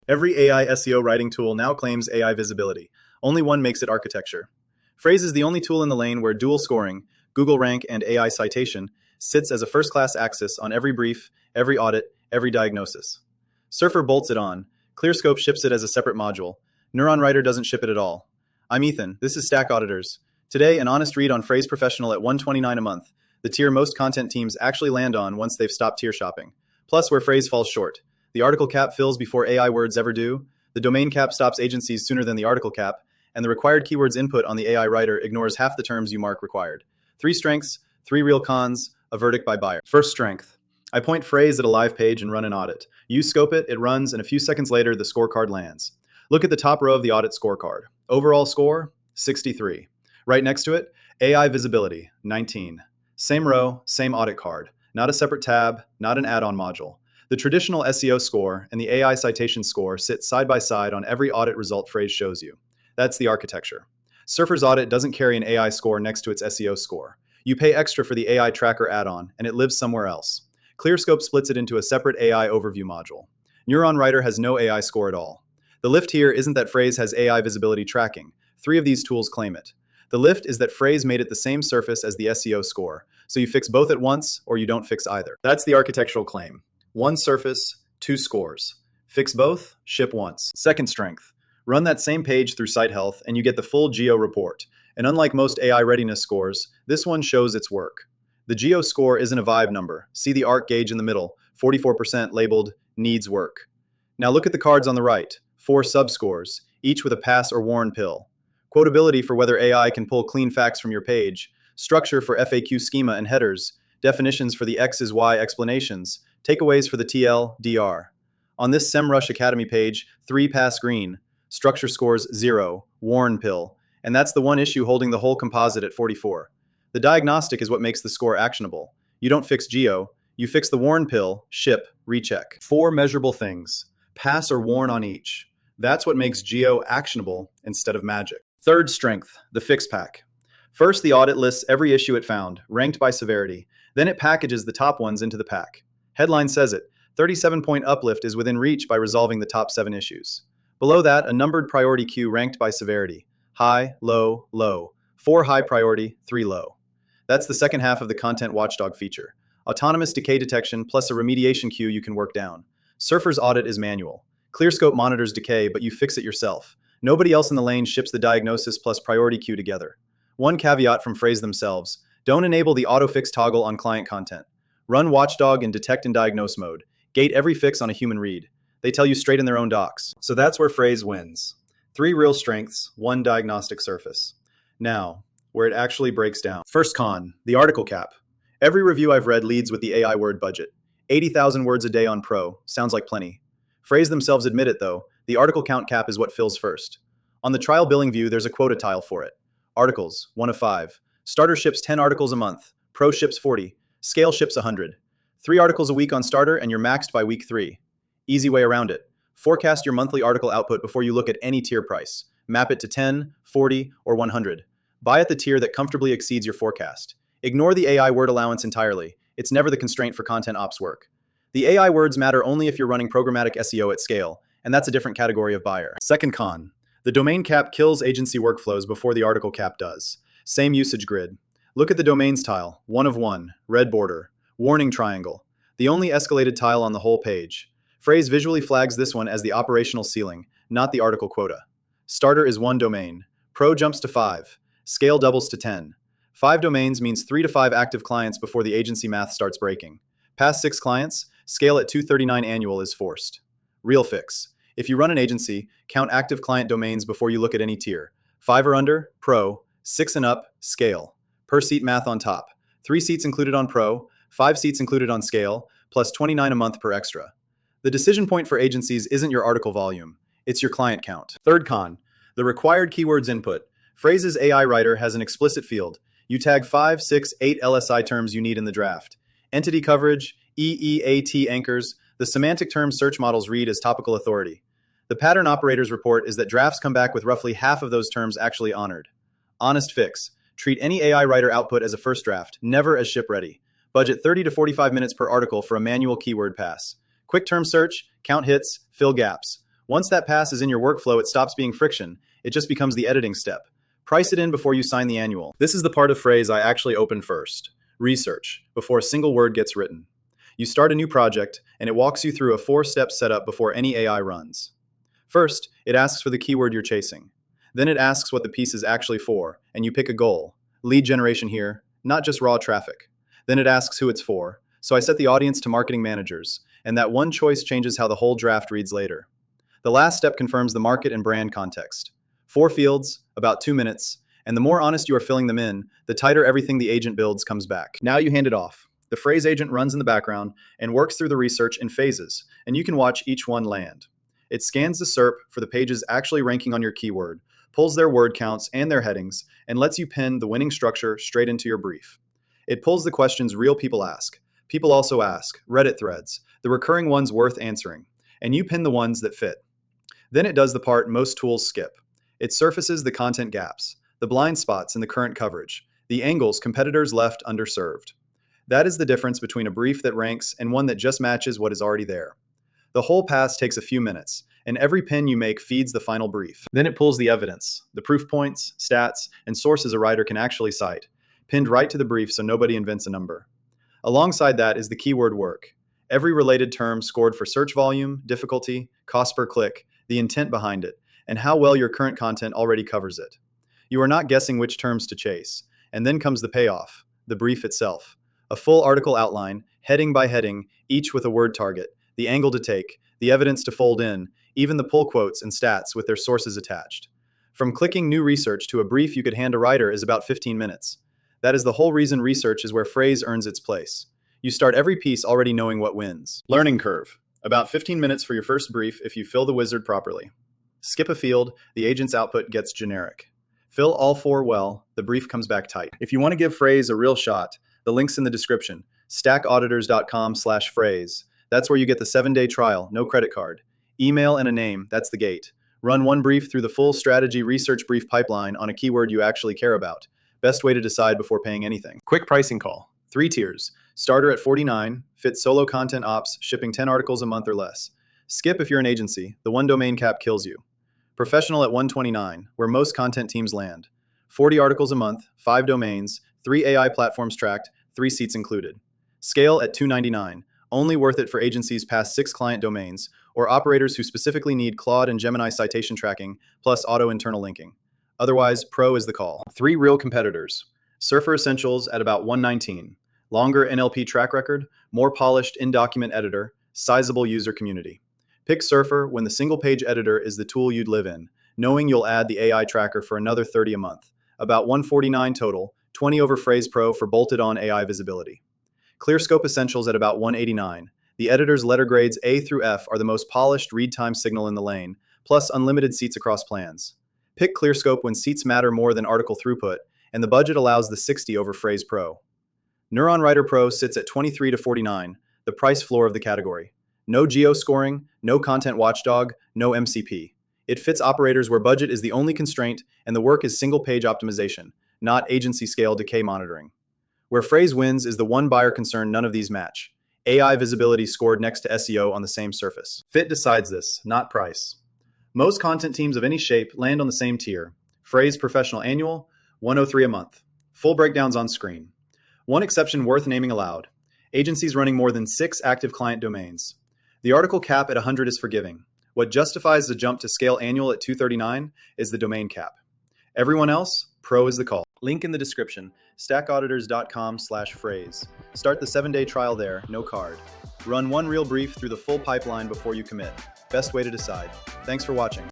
Every AI SEO writing tool now claims AI visibility. Only one makes it architecture. Frase is the only tool in the lane where dual scoring, Google rank, and AI citation sits as a first-class axis on every brief, every audit, every diagnosis. Surfer bolts it on. ClearScope ships it as a separate module. Neuron Writer doesn't ship it at all. I'm Ethan. This is Stack Auditors. Today, an honest read on Frase Professional at $129 a month, the tier most content teams actually land on once they've stopped tier shopping. Plus, where Frase falls short. The article cap fills before AI words ever do, the domain cap stops agencies sooner than the article cap, and the required keywords input on the AI writer ignores half the terms you mark required. 3 strengths, 3 real cons, a verdict by buyer. First strength. I point Frase at a live page and run an audit. You scope it, it runs, and a few seconds later, the scorecard lands. Look at the top row of the audit scorecard. Overall score, 63. Right next to it, AI visibility, 19. Same row, same audit card. Not a separate tab, not an add-on module. The traditional SEO score and the AI citation score sit side by side on every audit result Frase shows you. That's the architecture. Surfer's audit doesn't carry an AI score next to its SEO score. You pay extra for the AI tracker add-on, and it lives somewhere else. ClearScope splits it into a separate AI overview module. Neuron Writer has no AI score at all. The lift here isn't that Frase has AI visibility tracking. 3 of these tools claim it. The lift is that Frase made it the same surface as the SEO score, so you fix both at once or you don't fix either. That's the architectural claim. 1 surface, 2 scores. Fix both, ship once. Second strength. Run that same page through Site Health and you get the full Geo report. And unlike most AI readiness scores, this one shows its work. The Geo score isn't a vibe number. See the ARC gauge in the middle, 44% labeled needs work. Now look at the cards on the right, 4 subscores, each with a pass or warn pill. Quotability for whether AI can pull clean facts from your page, structure for FAQ schema and headers, definitions for the X is Y explanations, takeaways for the TL, DR. On this SEMrush Academy page, 3 pass green, structure scores 0, warn pill, and that's the one issue holding the whole composite at 44. The diagnostic is what makes the score actionable. You don't fix Geo, you fix the warn pill, ship, recheck. 4 measurable things, pass or warn on each. That's what makes Geo actionable instead of magic. Third strength, the fix pack. First, the audit lists every issue it found, ranked by severity. Then it packages the top ones into the pack. Headline says it, 37-point uplift is within reach by resolving the top 7 issues. Below that, a numbered priority queue ranked by severity. High, low, low. 4 high priority, 3 low. That's the second half of the content watchdog feature. Autonomous decay detection plus a remediation queue you can work down. Surfer's audit is manual. ClearScope monitors decay, but you fix it yourself. Nobody else in the lane ships the diagnosis plus priority queue together. One caveat from Frase themselves, don't enable the autofix toggle on client content. Run Watchdog in detect and diagnose mode. Gate every fix on a human read. They tell you straight in their own docs. So that's where Frase wins. 3 real strengths, 1 diagnostic surface. Now, where it actually breaks down. First con, the article cap. Every review I've read leads with the AI word budget. 80,000 words a day on Pro. Sounds like plenty. Frase themselves admit it though, the article count cap is what fills first. On the trial billing view, there's a quota tile for it. Articles, 1 of 5. Starter ships 10 articles a month. Pro ships 40. Scale ships 100. 3 articles a week on Starter and you're maxed by week 3. Easy way around it. Forecast your monthly article output before you look at any tier price. Map it to 10, 40, or 100. Buy at the tier that comfortably exceeds your forecast. Ignore the AI word allowance entirely. It's never the constraint for content ops work. The AI words matter only if you're running programmatic SEO at scale, and that's a different category of buyer. Second con. The domain cap kills agency workflows before the article cap does. Same usage grid. Look at the domains tile, 1 of 1, red border, warning triangle, the only escalated tile on the whole page. Frase visually flags this one as the operational ceiling, not the article quota. Starter is 1 domain. Pro jumps to 5. Scale doubles to 10. 5 domains means 3 to 5 active clients before the agency math starts breaking. Past 6 clients, scale at 239 annual is forced. Real fix. If you run an agency, count active client domains before you look at any tier. 5 or under, Pro. 6 and up, Scale. Per seat math on top. 3 seats included on Pro, 5 seats included on Scale, plus 29 a month per extra. The decision point for agencies isn't your article volume, it's your client count. Third con, the required keywords input. Frase's AI writer has an explicit field. You tag 5, 6, 8 LSI terms you need in the draft. Entity coverage, EEAT anchors, the semantic term search models read as topical authority. The pattern operators report is that drafts come back with roughly half of those terms actually honored. Honest fix. Treat any AI writer output as a first draft, never as ship ready. Budget 30 to 45 minutes per article for a manual keyword pass. Quick term search, count hits, fill gaps. Once that pass is in your workflow, it stops being friction. It just becomes the editing step. Price it in before you sign the annual. This is the part of Frase I actually open first. Research, before a single word gets written. You start a new project, and it walks you through a 4-step setup before any AI runs. First, it asks for the keyword you're chasing. Then it asks what the piece is actually for, and you pick a goal. Lead generation here, not just raw traffic. Then it asks who it's for, so I set the audience to marketing managers, and that one choice changes how the whole draft reads later. The last step confirms the market and brand context. 4 fields, about 2 minutes, and the more honest you are filling them in, the tighter everything the agent builds comes back. Now you hand it off. The Frase agent runs in the background and works through the research in phases, and you can watch each one land. It scans the SERP for the pages actually ranking on your keyword, pulls their word counts and their headings, and lets you pin the winning structure straight into your brief. It pulls the questions real people ask. People also ask, Reddit threads, the recurring ones worth answering, and you pin the ones that fit. Then it does the part most tools skip. It surfaces the content gaps, the blind spots in the current coverage, the angles competitors left underserved. That is the difference between a brief that ranks and one that just matches what is already there. The whole pass takes a few minutes, and every pin you make feeds the final brief. Then it pulls the evidence, the proof points, stats, and sources a writer can actually cite, pinned right to the brief so nobody invents a number. Alongside that is the keyword work. Every related term scored for search volume, difficulty, cost per click, the intent behind it, and how well your current content already covers it. You are not guessing which terms to chase, and then comes the payoff, the brief itself. A full article outline, heading by heading, each with a word target, the angle to take, the evidence to fold in, even the pull quotes and stats with their sources attached. From clicking new research to a brief you could hand a writer is about 15 minutes. That is the whole reason research is where Frase earns its place. You start every piece already knowing what wins. Learning curve. About 15 minutes for your first brief if you fill the wizard properly. Skip a field, the agent's output gets generic. Fill all 4 well, the brief comes back tight. If you want to give Frase a real shot, the link's in the description. Stackauditors.com/Frase. That's where you get the 7-day trial, no credit card. Email and a name, that's the gate. Run one brief through the full strategy research brief pipeline on a keyword you actually care about. Best way to decide before paying anything. Quick pricing call. 3 tiers. Starter at $49, fits solo content ops, shipping 10 articles a month or less. Skip if you're an agency, the 1 domain cap kills you. Professional at $129, where most content teams land. 40 articles a month, 5 domains, 3 AI platforms tracked, 3 seats included. Scale at $299, only worth it for agencies past 6 client domains, or operators who specifically need Claude and Gemini citation tracking, plus auto internal linking. Otherwise, Pro is the call. 3 real competitors. Surfer Essentials at about $119. Longer NLP track record, more polished in-document editor, sizable user community. Pick Surfer when the single-page editor is the tool you'd live in, knowing you'll add the AI tracker for another $30 a month. About $149 total, 20 over Frase Pro for bolted-on AI visibility. ClearScope Essentials at about $189. The editor's letter grades A through F are the most polished read time signal in the lane, plus unlimited seats across plans. Pick ClearScope when seats matter more than article throughput, and the budget allows the 60 over Frase Pro. Neuron Writer Pro sits at $23 to $49, the price floor of the category. No geo-scoring, no content watchdog, no MCP. It fits operators where budget is the only constraint and the work is single-page optimization, not agency-scale decay monitoring. Where Frase wins is the one buyer concern none of these match. AI visibility scored next to SEO on the same surface. Fit decides this, not price. Most content teams of any shape land on the same tier. Frase Professional Annual, $103 a month. Full breakdowns on screen. One exception worth naming aloud. Agencies running more than 6 active client domains. The article cap at 100 is forgiving. What justifies the jump to scale annual at $239 is the domain cap. Everyone else, Pro is the call. Link in the description, stackauditors.com/Frase. Start the 7-day trial there, no card. Run one real brief through the full pipeline before you commit. Best way to decide. Thanks for watching.